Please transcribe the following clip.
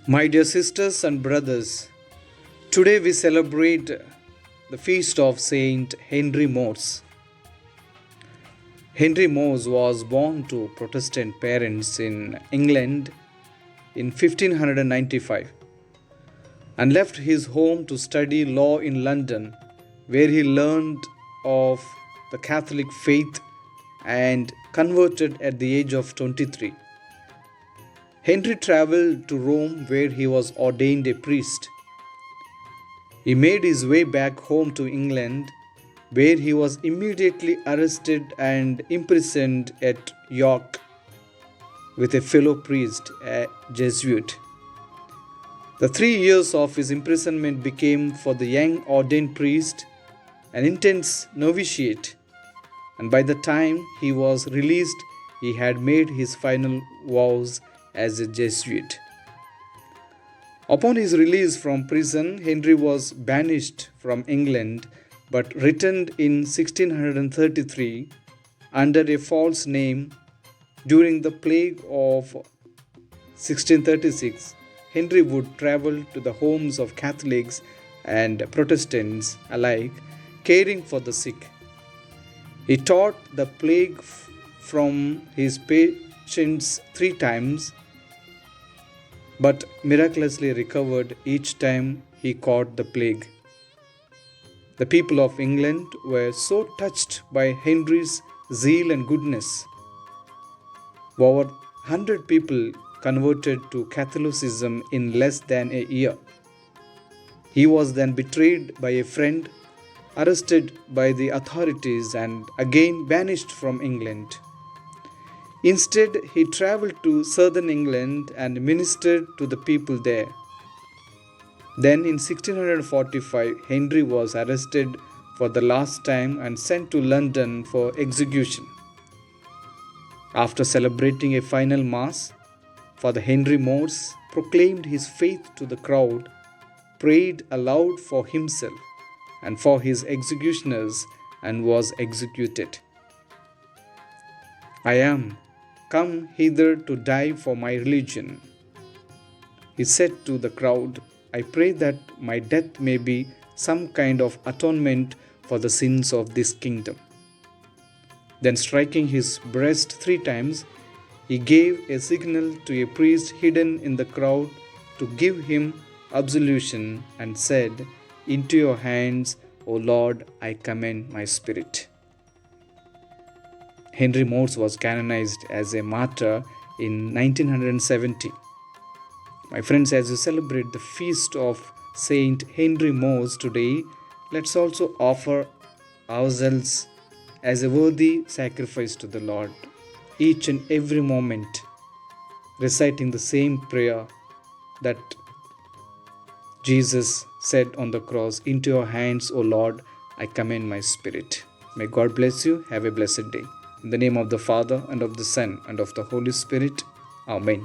My dear sisters and brothers, today we celebrate the feast of Saint Henry Morse. Henry Morse was born to Protestant parents in England in 1595 and left his home to study law in London, where he learned of the Catholic faith and converted at the age of 23. Henry traveled to Rome where he was ordained a priest. He made his way back home to England where he was immediately arrested and imprisoned at York with a fellow priest, a Jesuit. The 3 years of his imprisonment became for the young ordained priest an intense novitiate, and by the time he was released, he had made his final vows as a Jesuit. Upon his release from prison, Henry was banished from England but returned in 1633 under a false name. During the plague of 1636, Henry would travel to the homes of Catholics and Protestants alike, caring for the sick. He taught the plague from his patients 3 times, but miraculously recovered each time he caught the plague. The people of England were so touched by Henry's zeal and goodness. Over 100 people converted to Catholicism in less than a year. He was then betrayed by a friend, arrested by the authorities, and again banished from England. Instead, he traveled to southern England and ministered to the people there. Then, in 1645, Henry was arrested for the last time and sent to London for execution. After celebrating a final Mass, Father Henry Morse proclaimed his faith to the crowd, prayed aloud for himself and for his executioners, and was executed. "I am come hither to die for my religion," he said to the crowd. "I pray that my death may be some kind of atonement for the sins of this kingdom." Then, striking his breast 3 times, he gave a signal to a priest hidden in the crowd to give him absolution and said, "Into your hands, O Lord, I commend my spirit." Henry Morse was canonized as a martyr in 1970. My friends, as you celebrate the feast of Saint Henry Morse today, let's also offer ourselves as a worthy sacrifice to the Lord, each and every moment, reciting the same prayer that Jesus said on the cross, "Into your hands, O Lord, I commend my spirit." May God bless you. Have a blessed day. In the name of the Father, and of the Son, and of the Holy Spirit. Amen.